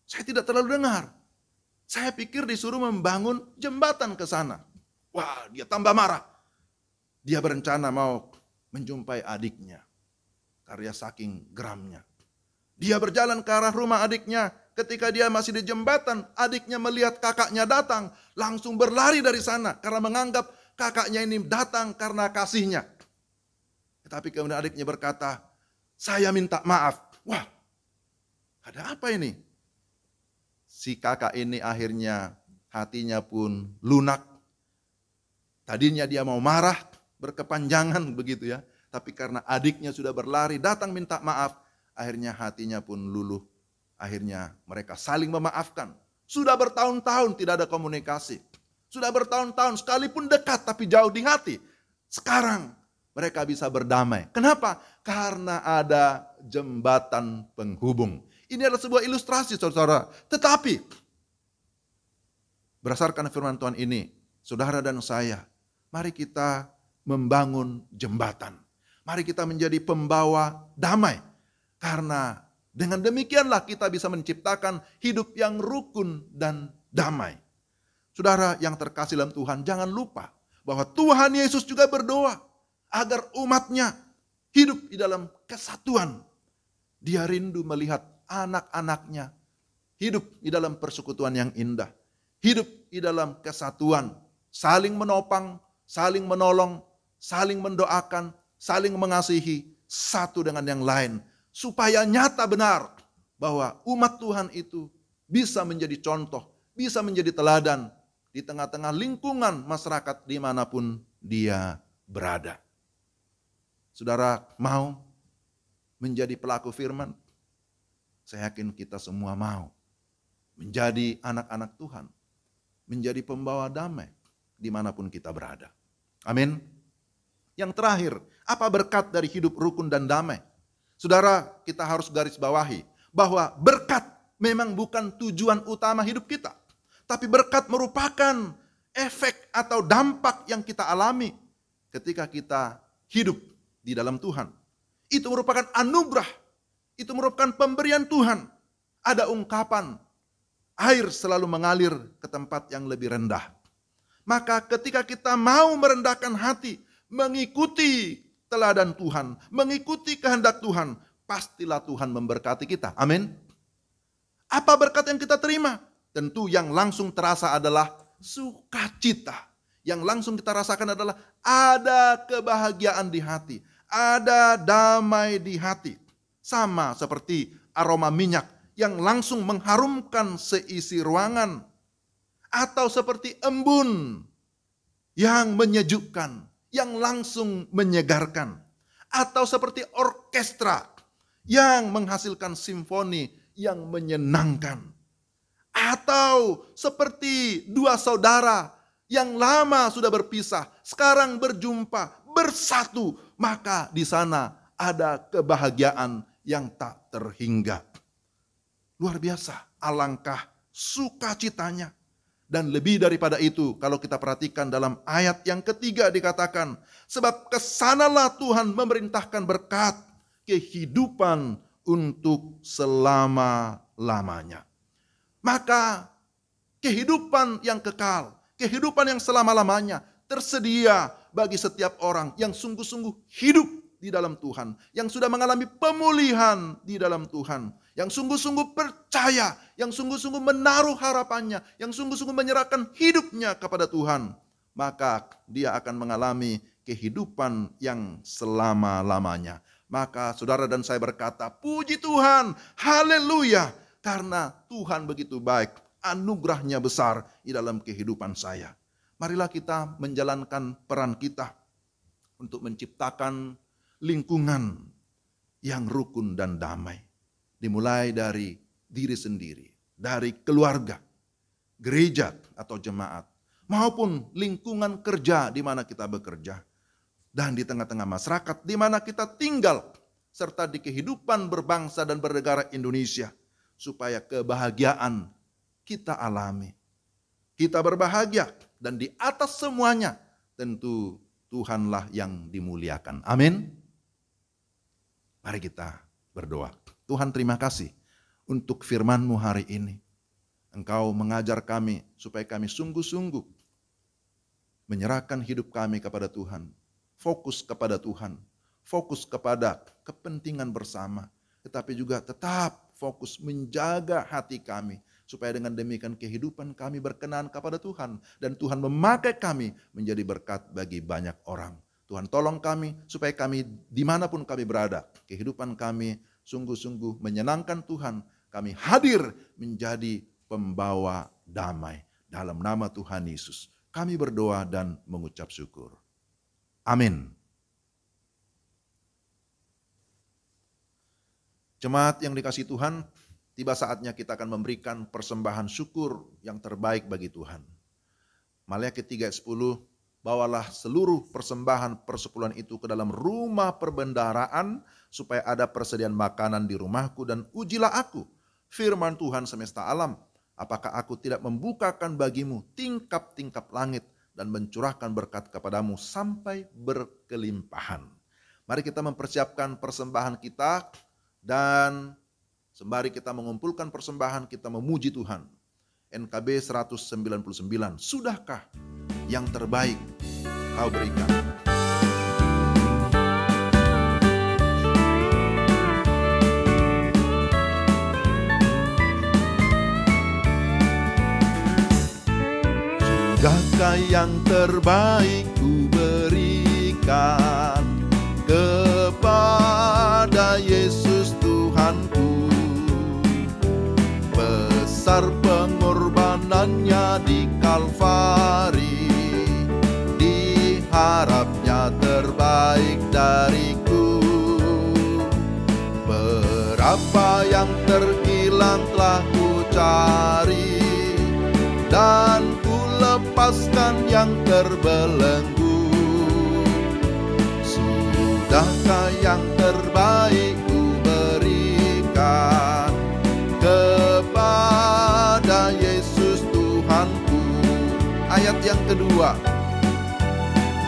saya tidak terlalu dengar. Saya pikir disuruh membangun jembatan ke sana. Wah, dia tambah marah. Dia berencana mau menjumpai adiknya. Karena saking geramnya. Dia berjalan ke arah rumah adiknya. Ketika dia masih di jembatan, adiknya melihat kakaknya datang. Langsung berlari dari sana. Karena menganggap kakaknya ini datang karena kasihnya. Tetapi kemudian adiknya berkata, saya minta maaf. Wah, ada apa ini? Si kakak ini akhirnya hatinya pun lunak. Tadinya dia mau marah, berkepanjangan begitu ya. Tapi karena adiknya sudah berlari, datang minta maaf. Akhirnya hatinya pun luluh. Akhirnya mereka saling memaafkan. Sudah bertahun-tahun tidak ada komunikasi. Sudah bertahun-tahun sekalipun dekat tapi jauh di hati. Sekarang mereka bisa berdamai. Kenapa? Karena ada jembatan penghubung. Ini adalah sebuah ilustrasi saudara. Tetapi berdasarkan firman Tuhan ini, saudara dan saya, mari kita membangun jembatan. Mari kita menjadi pembawa damai. Karena dengan demikianlah kita bisa menciptakan hidup yang rukun dan damai. Saudara yang terkasih dalam Tuhan, jangan lupa bahwa Tuhan Yesus juga berdoa agar umatnya hidup di dalam kesatuan. Dia rindu melihat anak-anaknya hidup di dalam persekutuan yang indah. Hidup di dalam kesatuan, saling menopang, saling menolong, saling mendoakan, saling mengasihi satu dengan yang lain. Supaya nyata benar bahwa umat Tuhan itu bisa menjadi contoh, bisa menjadi teladan di tengah-tengah lingkungan masyarakat dimanapun dia berada. Saudara mau menjadi pelaku firman? Saya yakin kita semua mau menjadi anak-anak Tuhan, menjadi pembawa damai dimanapun kita berada. Amin. Yang terakhir, apa berkat dari hidup rukun dan damai? Saudara, kita harus garis bawahi bahwa berkat memang bukan tujuan utama hidup kita. Tapi berkat merupakan efek atau dampak yang kita alami ketika kita hidup di dalam Tuhan. Itu merupakan anugerah. Itu merupakan pemberian Tuhan. Ada ungkapan, air selalu mengalir ke tempat yang lebih rendah. Maka ketika kita mau merendahkan hati, mengikuti teladan Tuhan, mengikuti kehendak Tuhan, pastilah Tuhan memberkati kita. Amin. Apa berkat yang kita terima? Tentu yang langsung terasa adalah sukacita. Yang langsung kita rasakan adalah ada kebahagiaan di hati, ada damai di hati. Sama seperti aroma minyak yang langsung mengharumkan seisi ruangan. Atau seperti embun yang menyejukkan, yang langsung menyegarkan. Atau seperti orkestra yang menghasilkan simfoni yang menyenangkan. Atau seperti dua saudara yang lama sudah berpisah, sekarang berjumpa, bersatu. Maka di sana ada kebahagiaan yang tak terhingga. Luar biasa, alangkah sukacitanya. Dan lebih daripada itu, kalau kita perhatikan dalam ayat yang ketiga dikatakan, sebab kesanalah Tuhan memerintahkan berkat kehidupan untuk selama-lamanya. Maka kehidupan yang kekal, kehidupan yang selama-lamanya tersedia bagi setiap orang yang sungguh-sungguh hidup di dalam Tuhan, yang sudah mengalami pemulihan di dalam Tuhan, yang sungguh-sungguh percaya, yang sungguh-sungguh menaruh harapannya, yang sungguh-sungguh menyerahkan hidupnya kepada Tuhan. maka dia akan mengalami kehidupan yang selama-lamanya. Maka saudara dan saya berkata, puji Tuhan, haleluya, karena Tuhan begitu baik, anugerahnya besar di dalam kehidupan saya. Marilah kita menjalankan peran kita untuk menciptakan lingkungan yang rukun dan damai. Dimulai dari diri sendiri, dari keluarga, gereja atau jemaat, maupun lingkungan kerja di mana kita bekerja, dan di tengah-tengah masyarakat di mana kita tinggal, serta di kehidupan berbangsa dan bernegara Indonesia, supaya kebahagiaan kita alami. Kita berbahagia, dan di atas semuanya tentu Tuhanlah yang dimuliakan. Amin. Mari kita berdoa. Tuhan, terima kasih untuk firman-Mu hari ini. Engkau mengajar kami supaya kami sungguh-sungguh menyerahkan hidup kami kepada Tuhan. Fokus kepada Tuhan. Fokus kepada kepentingan bersama. Tetapi juga tetap fokus menjaga hati kami. Supaya dengan demikian kehidupan kami berkenan kepada Tuhan. Dan Tuhan memakai kami menjadi berkat bagi banyak orang. Tuhan tolong kami supaya kami dimanapun kami berada. Kehidupan kami sungguh-sungguh menyenangkan Tuhan. Kami hadir menjadi pembawa damai. Dalam nama Tuhan Yesus kami berdoa dan mengucap syukur. Amin. Jemaat yang dikasihi Tuhan, tiba saatnya kita akan memberikan persembahan syukur yang terbaik bagi Tuhan. Maliaki 3 ayat 10, bawalah seluruh persembahan persepuluhan itu ke dalam rumah perbendaharaan, supaya ada persediaan makanan di rumahku, dan ujilah aku, firman Tuhan semesta alam, apakah aku tidak membukakan bagimu tingkap-tingkap langit, dan mencurahkan berkat kepadamu sampai berkelimpahan. Mari kita mempersiapkan persembahan kita, dan sembari kita mengumpulkan persembahan, kita memuji Tuhan. NKB 199, sudahkah yang terbaik kau berikan? Sudahkah yang terbaik ku berikan kepada Yesus Tuhanku? Besar pengorbanannya di Kalvari, diharapnya terbaik dariku. Berapa yang terhilang telah ku cari, dan ku lepaskan yang terbelenggu. Sudahkah yang terbaik ku berikan kepada Yesus Tuhanku? Ayat yang kedua,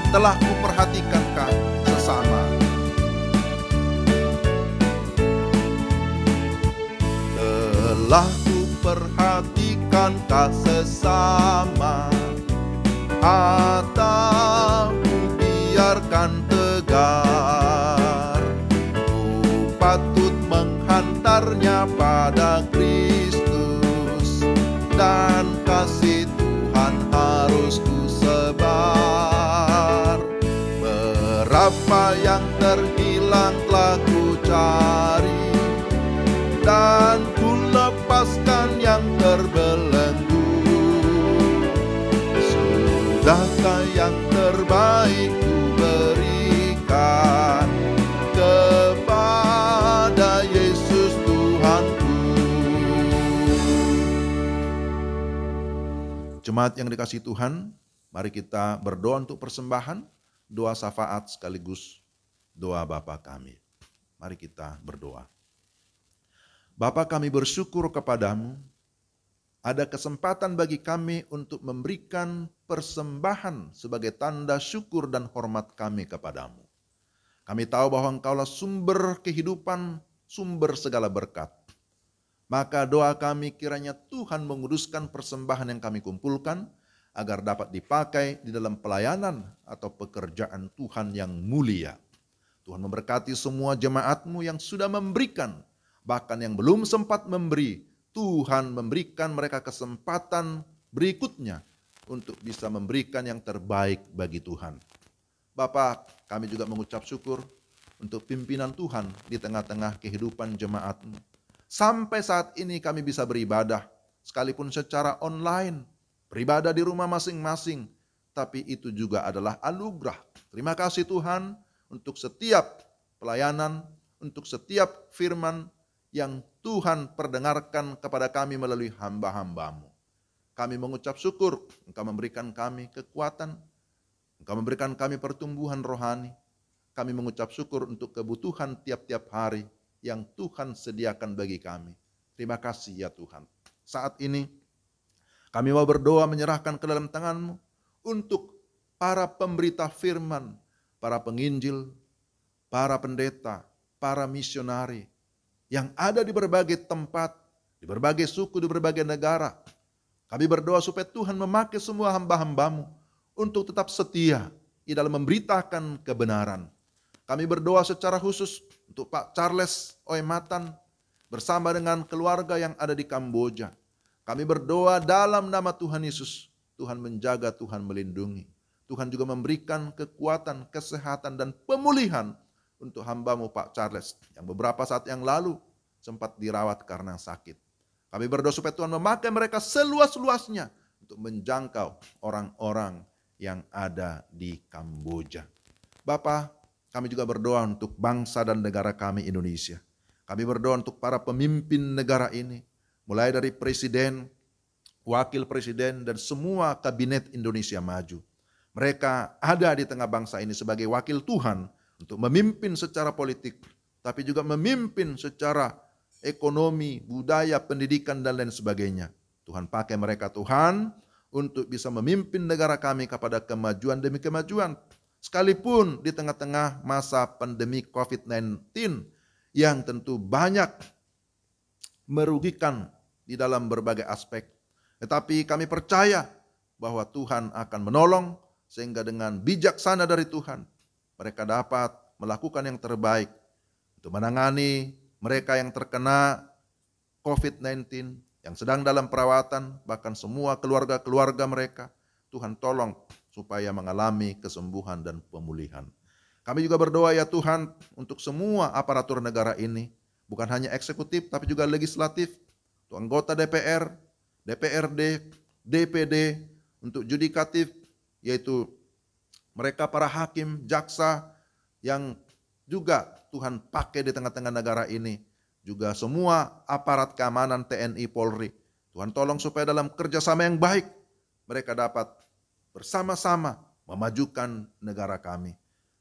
telah kuperhatikankah sesama? Telah kuperhatikankah sesama, atau biarkan tegar? Ku patut menghantarnya pada Kristus, dan kasih Tuhan harus ku sebar. Berapa yang terhilang telah ku cari, dan ku lepaskan yang terbelenggu. Sudahkah yang terbaik ku berikan kepada Yesus Tuhanku? Jemaat yang dikasihi Tuhan, mari kita berdoa untuk persembahan, doa syafaat sekaligus doa Bapa kami. Mari kita berdoa. Bapa, kami bersyukur kepadamu, ada kesempatan bagi kami untuk memberikan persembahan sebagai tanda syukur dan hormat kami kepadamu. Kami tahu bahwa Engkaulah sumber kehidupan, sumber segala berkat. Maka doa kami kiranya Tuhan menguduskan persembahan yang kami kumpulkan, agar dapat dipakai di dalam pelayanan atau pekerjaan Tuhan yang mulia. Tuhan memberkati semua jemaat-Mu yang sudah memberikan, bahkan yang belum sempat memberi. Tuhan memberikan mereka kesempatan berikutnya untuk bisa memberikan yang terbaik bagi Tuhan. Bapa, kami juga mengucap syukur untuk pimpinan Tuhan di tengah-tengah kehidupan jemaat-Mu. Sampai saat ini kami bisa beribadah, sekalipun secara online, beribadah di rumah masing-masing, tapi itu juga adalah anugerah. Terima kasih Tuhan untuk setiap pelayanan, untuk setiap firman yang Tuhan perdengarkan kepada kami melalui hamba-hamba-Mu. Kami mengucap syukur, Engkau memberikan kami kekuatan, Engkau memberikan kami pertumbuhan rohani. Kami mengucap syukur untuk kebutuhan tiap-tiap hari yang Tuhan sediakan bagi kami. Terima kasih ya Tuhan. Saat ini kami mau berdoa menyerahkan ke dalam tangan-Mu untuk para pemberita firman, para penginjil, para pendeta, para misionari yang ada di berbagai tempat, di berbagai suku, di berbagai negara. Kami berdoa supaya Tuhan memakai semua hamba-hamba-Mu untuk tetap setia di dalam memberitakan kebenaran. Kami berdoa secara khusus untuk Pak Charles Oematan bersama dengan keluarga yang ada di Kamboja. Kami berdoa dalam nama Tuhan Yesus, Tuhan menjaga, Tuhan melindungi. Tuhan juga memberikan kekuatan, kesehatan, dan pemulihan untuk hamba-Mu Pak Charles yang beberapa saat yang lalu sempat dirawat karena sakit. Kami berdoa supaya Tuhan memakai mereka seluas-luasnya untuk menjangkau orang-orang yang ada di Kamboja. Bapa, kami juga berdoa untuk bangsa dan negara kami Indonesia. Kami berdoa untuk para pemimpin negara ini, mulai dari presiden, wakil presiden, dan semua kabinet Indonesia Maju. Mereka ada di tengah bangsa ini sebagai wakil Tuhan untuk memimpin secara politik, tapi juga memimpin secara ekonomi, budaya, pendidikan, dan lain sebagainya. Tuhan pakai mereka Tuhan untuk bisa memimpin negara kami kepada kemajuan demi kemajuan. Sekalipun di tengah-tengah masa pandemi COVID-19 yang tentu banyak merugikan di dalam berbagai aspek. Tetapi kami percaya bahwa Tuhan akan menolong sehingga dengan bijaksana dari Tuhan mereka dapat melakukan yang terbaik untuk menangani mereka yang terkena COVID-19, yang sedang dalam perawatan, bahkan semua keluarga-keluarga mereka. Tuhan tolong supaya mengalami kesembuhan dan pemulihan. Kami juga berdoa ya Tuhan untuk semua aparatur negara ini, bukan hanya eksekutif tapi juga legislatif, untuk anggota DPR, DPRD, DPD, untuk yudikatif, yaitu mereka para hakim, jaksa yang juga Tuhan pakai di tengah-tengah negara ini. Juga semua aparat keamanan TNI Polri. Tuhan tolong supaya dalam kerjasama yang baik mereka dapat bersama-sama memajukan negara kami.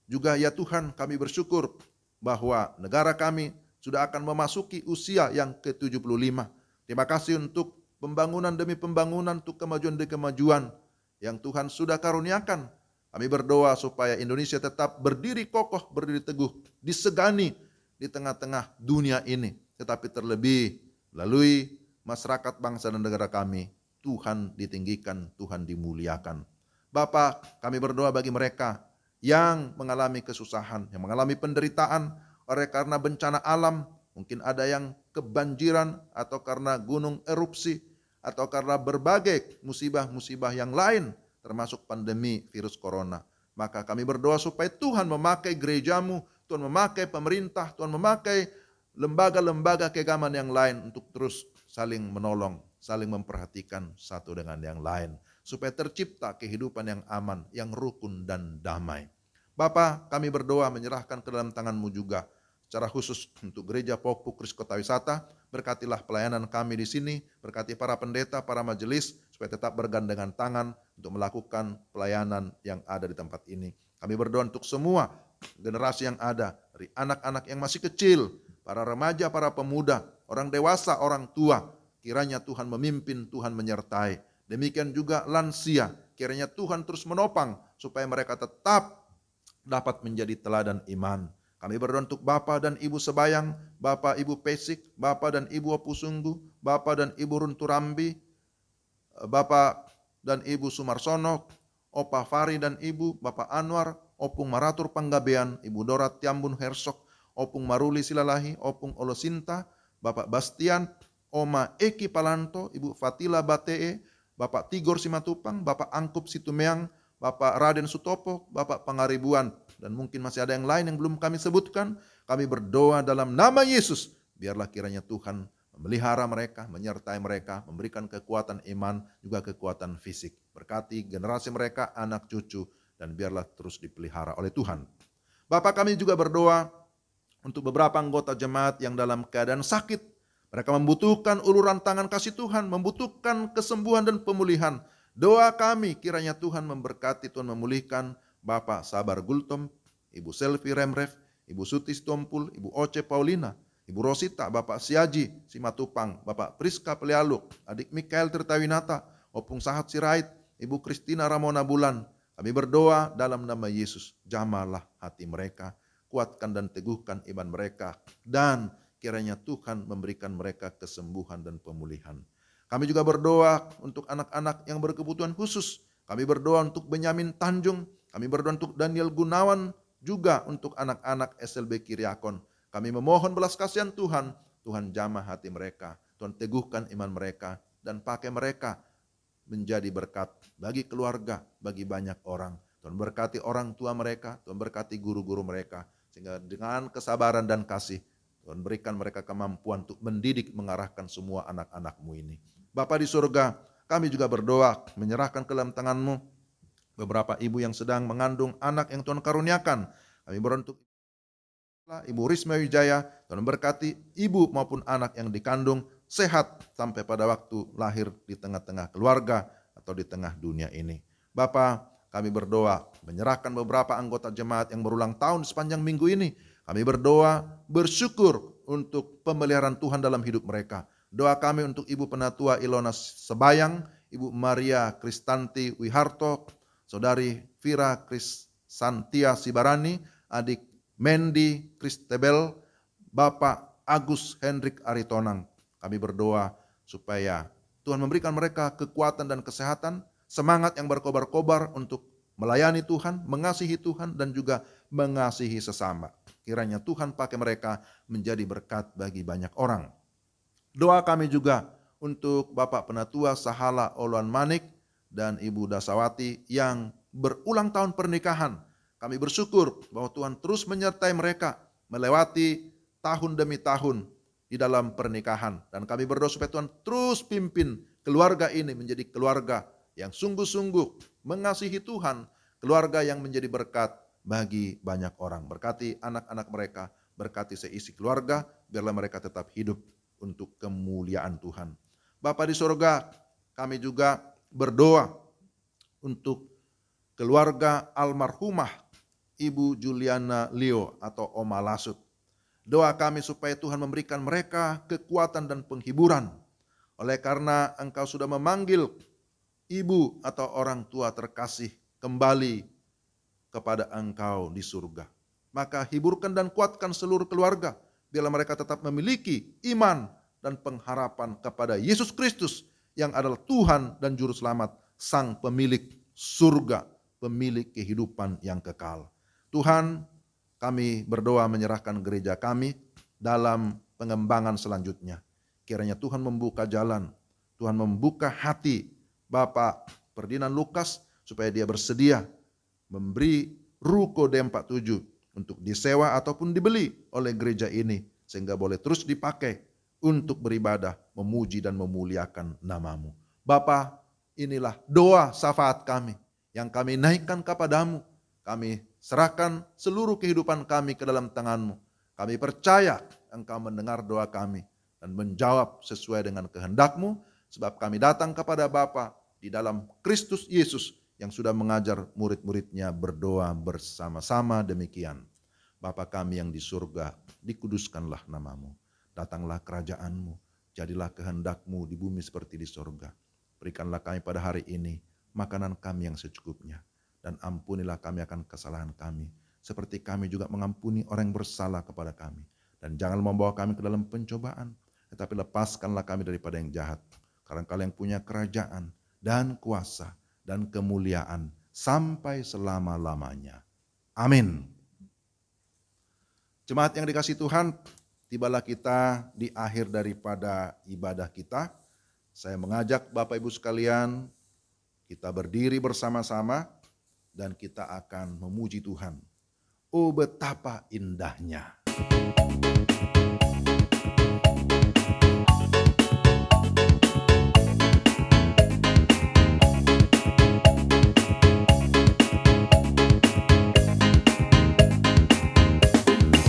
Juga ya Tuhan kami bersyukur bahwa negara kami sudah akan memasuki usia yang ke-75. Terima kasih untuk pembangunan demi pembangunan, untuk kemajuan demi kemajuan yang Tuhan sudah karuniakan. Kami berdoa supaya Indonesia tetap berdiri kokoh, berdiri teguh, disegani di tengah-tengah dunia ini. Tetapi terlebih melalui masyarakat bangsa dan negara kami, Tuhan ditinggikan, Tuhan dimuliakan. Bapa, kami berdoa bagi mereka yang mengalami kesusahan, yang mengalami penderitaan oleh karena bencana alam, mungkin ada yang kebanjiran atau karena gunung erupsi, atau karena berbagai musibah-musibah yang lain, termasuk pandemi virus corona. Maka kami berdoa supaya Tuhan memakai gereja-Mu, Tuhan memakai pemerintah, Tuhan memakai lembaga-lembaga keagamaan yang lain untuk terus saling menolong, saling memperhatikan satu dengan yang lain. Supaya tercipta kehidupan yang aman, yang rukun dan damai. Bapa, kami berdoa menyerahkan ke dalam tangan-Mu juga, secara khusus untuk Gereja Pokpuk Kris Kota Wisata. Berkatilah pelayanan kami di sini, berkati para pendeta, para majelis, supaya tetap bergandengan tangan untuk melakukan pelayanan yang ada di tempat ini. Kami berdoa untuk semua generasi yang ada, dari anak-anak yang masih kecil, para remaja, para pemuda, orang dewasa, orang tua, kiranya Tuhan memimpin, Tuhan menyertai. Demikian juga lansia, kiranya Tuhan terus menopang, supaya mereka tetap dapat menjadi teladan iman. Kami berdoa untuk Bapak dan Ibu Sebayang, Bapak Ibu Pesik, Bapak dan Ibu Opusunggu, Bapak dan Ibu Runturambi, Bapak dan Ibu Sumarsono, Opa Fari dan Ibu, Bapak Anwar, Opung Maratur Panggabean, Ibu Dora Tiambun Hersok, Opung Maruli Silalahi, Opung Olosinta, Bapak Bastian, Oma Eki Palanto, Ibu Fatila Batee, Bapak Tigor Simatupang, Bapak Angkup Situmeang, Bapak Raden Sutopo, Bapak Pangaribuan, dan mungkin masih ada yang lain yang belum kami sebutkan. Kami berdoa dalam nama Yesus, biarlah kiranya Tuhan memelihara mereka, menyertai mereka, memberikan kekuatan iman, juga kekuatan fisik. Berkati generasi mereka, anak cucu, dan biarlah terus dipelihara oleh Tuhan. Bapak, kami juga berdoa untuk beberapa anggota jemaat yang dalam keadaan sakit. Mereka membutuhkan uluran tangan kasih Tuhan, membutuhkan kesembuhan dan pemulihan. Doa kami kiranya Tuhan memberkati, Tuhan memulihkan Bapak Sabar Gultom, Ibu Selvi Remref, Ibu Sutis Tompul, Ibu Oce Paulina, Ibu Rosita, Bapak Siaji Simatupang, Bapak Priska Pelialuk, Adik Mikael Tirtawinata, Opung Sahat Sirait, Ibu Kristina Ramona Bulan. Kami berdoa dalam nama Yesus, jamalah hati mereka, kuatkan dan teguhkan iman mereka, dan kiranya Tuhan memberikan mereka kesembuhan dan pemulihan. Kami juga berdoa untuk anak-anak yang berkebutuhan khusus. Kami berdoa untuk Benyamin Tanjung. Kami berdoa untuk Daniel Gunawan. Juga untuk anak-anak SLB Kiriakon. Kami memohon belas kasihan Tuhan. Tuhan jamah hati mereka. Tuhan teguhkan iman mereka. Dan pakai mereka menjadi berkat bagi keluarga, bagi banyak orang. Tuhan berkati orang tua mereka. Tuhan berkati guru-guru mereka. Sehingga dengan kesabaran dan kasih, Tuhan berikan mereka kemampuan untuk mendidik, mengarahkan semua anak-anak-Mu ini. Bapa di surga, kami juga berdoa, menyerahkan ke dalam tangan-Mu beberapa ibu yang sedang mengandung anak yang Tuhan karuniakan. Kami berdoa untuk Ibu Risma Wijaya, Tuhan berkati ibu maupun anak yang dikandung sehat sampai pada waktu lahir di tengah-tengah keluarga atau di tengah dunia ini. Bapa, kami berdoa, menyerahkan beberapa anggota jemaat yang berulang tahun sepanjang minggu ini. Kami berdoa, bersyukur untuk pemeliharaan Tuhan dalam hidup mereka. Doa kami untuk Ibu Penatua Ilona Sebayang, Ibu Maria Kristanti Wiharto, Saudari Vira Krisantia Sibarani, Adik Mendi Kristebel, Bapak Agus Hendrik Aritonang. Kami berdoa supaya Tuhan memberikan mereka kekuatan dan kesehatan, semangat yang berkobar-kobar untuk melayani Tuhan, mengasihi Tuhan, dan juga mengasihi sesama. Kiranya Tuhan pakai mereka menjadi berkat bagi banyak orang. Doa kami juga untuk Bapak Penatua Sahala Oluan Manik dan Ibu Dasawati yang berulang tahun pernikahan. Kami bersyukur bahwa Tuhan terus menyertai mereka melewati tahun demi tahun di dalam pernikahan. Dan kami berdoa supaya Tuhan terus pimpin keluarga ini menjadi keluarga yang sungguh-sungguh mengasihi Tuhan, keluarga yang menjadi berkat bagi banyak orang. Berkati anak-anak mereka, berkati seisi keluarga, biarlah mereka tetap hidup untuk kemuliaan Tuhan. Bapa di sorga, kami juga berdoa untuk keluarga almarhumah Ibu Juliana Leo atau Oma Lasut. Doa kami supaya Tuhan memberikan mereka kekuatan dan penghiburan. Oleh karena Engkau sudah memanggil ibu atau orang tua terkasih kembali kepada Engkau di surga. Maka hiburkan dan kuatkan seluruh keluarga, biarlah mereka tetap memiliki iman dan pengharapan kepada Yesus Kristus yang adalah Tuhan dan Juru Selamat, Sang Pemilik surga, pemilik kehidupan yang kekal. Tuhan, kami berdoa menyerahkan gereja kami dalam pengembangan selanjutnya. Kiranya Tuhan membuka jalan, Tuhan membuka hati Bapak Ferdinand Lukas supaya dia bersedia memberi ruko D47 untuk disewa ataupun dibeli oleh gereja ini sehingga boleh terus dipakai untuk beribadah, memuji dan memuliakan nama-Mu. Bapa, inilah doa syafaat kami yang kami naikkan kepadamu. Kami serahkan seluruh kehidupan kami ke dalam tangan-Mu. Kami percaya Engkau mendengar doa kami dan menjawab sesuai dengan kehendak-Mu, sebab kami datang kepada Bapa di dalam Kristus Yesus yang sudah mengajar murid-muridnya berdoa bersama-sama demikian. Bapa kami yang di surga, dikuduskanlah nama-Mu. Datanglah kerajaan-Mu, jadilah kehendak-Mu di bumi seperti di surga. Berikanlah kami pada hari ini makanan kami yang secukupnya. Dan ampunilah kami akan kesalahan kami, seperti kami juga mengampuni orang yang bersalah kepada kami. Dan jangan membawa kami ke dalam pencobaan, tetapi lepaskanlah kami daripada yang jahat. Karena Engkau yang punya kerajaan dan kuasa dan kemuliaan sampai selama-lamanya. Amin. Jemaat yang dikasihi Tuhan, tibalah kita di akhir daripada ibadah kita. Saya mengajak Bapak Ibu sekalian, kita berdiri bersama-sama dan kita akan memuji Tuhan. Oh betapa indahnya.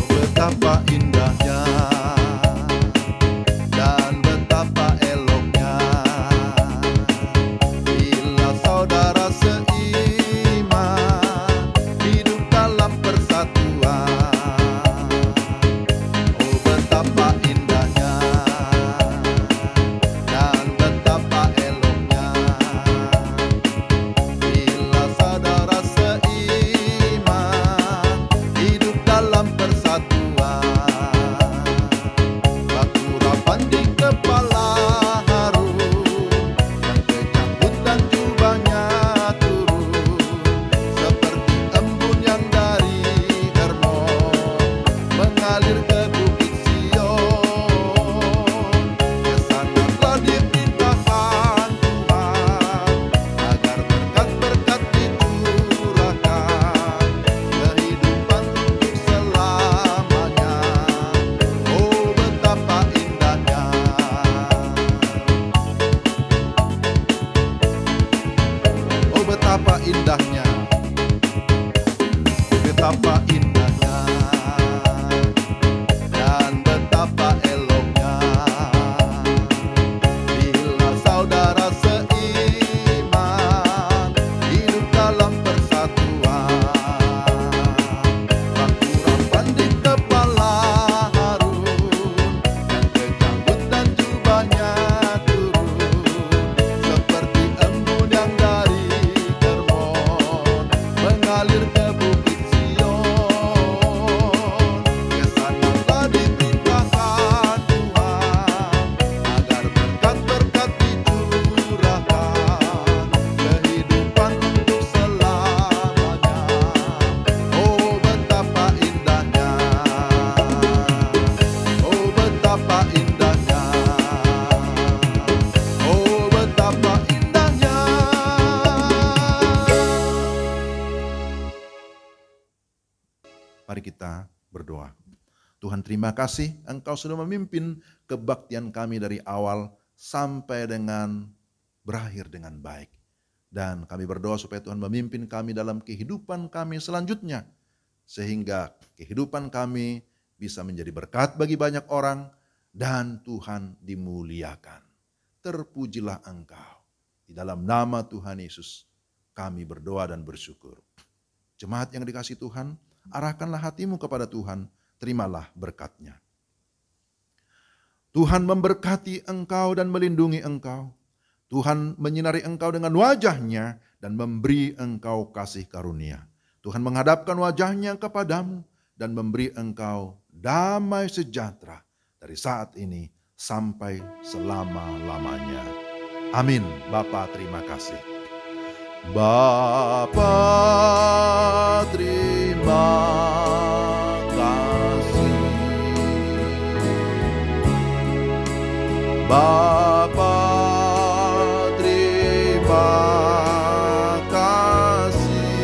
Betapa indahnya dan betapa eloknya bila saudara seiman hidup dalam persatuan. Oh betapa indahnya dan betapa eloknya bila saudara seiman hidup dalam persatuan. Betapa indahnya, betapa indahnya, dan betapa eloknya bila saudara seiman hidup dalam persatuan. Baku rapan di kepala Harun, yang kejanggut dan jubahnya turun seperti embun yang dari mengalir ke bukit Sion. Kesana telah diperintahkan Tuhan agar berkat-berkat dicurahkan, kehidupan untuk selamanya. Oh betapa indahnya, oh betapa indahnya, oh betapa indahnya. Mari kita berdoa. Tuhan, terima kasih Engkau sudah memimpin kebaktian kami dari awal sampai dengan berakhir dengan baik. Dan kami berdoa supaya Tuhan memimpin kami dalam kehidupan kami selanjutnya, sehingga kehidupan kami bisa menjadi berkat bagi banyak orang dan Tuhan dimuliakan. Terpujilah Engkau. Di dalam nama Tuhan Yesus kami berdoa dan bersyukur. Jemaat yang dikasihi Tuhan, arahkanlah hatimu kepada Tuhan, terimalah berkat-Nya. Tuhan memberkati engkau dan melindungi engkau. Tuhan menyinari engkau dengan wajah-Nya dan memberi engkau kasih karunia. Tuhan menghadapkan wajah-Nya kepadamu dan memberi engkau damai sejahtera dari saat ini sampai selama-lamanya. Amin. Bapa, terima kasih. Bapa, terima kasih. Bapa, terima kasih.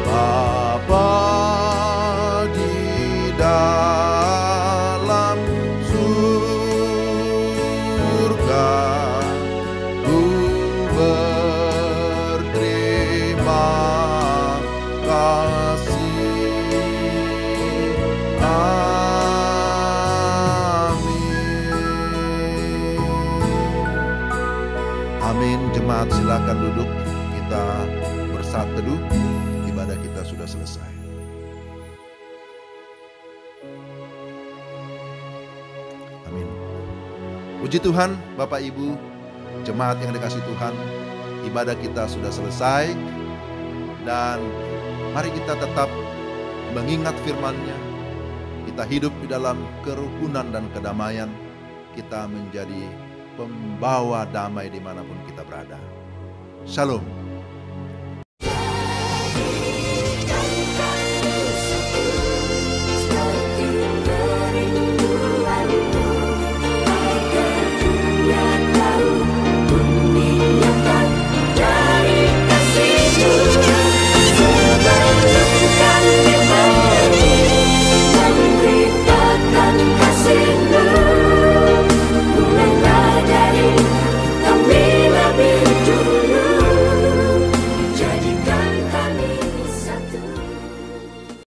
Bapa di dalam surga, berterima kasih. Amin. Amin. Jemaat silakan duduk. Kita bersaat teduh. Ibadah kita sudah selesai. Amin. Puji Tuhan, Bapak Ibu, jemaat yang dikasihi Tuhan, ibadah kita sudah selesai dan mari kita tetap mengingat firman-Nya. Kita hidup di dalam kerukunan dan kedamaian. Kita menjadi pembawa damai dimanapun kita berada. Shalom.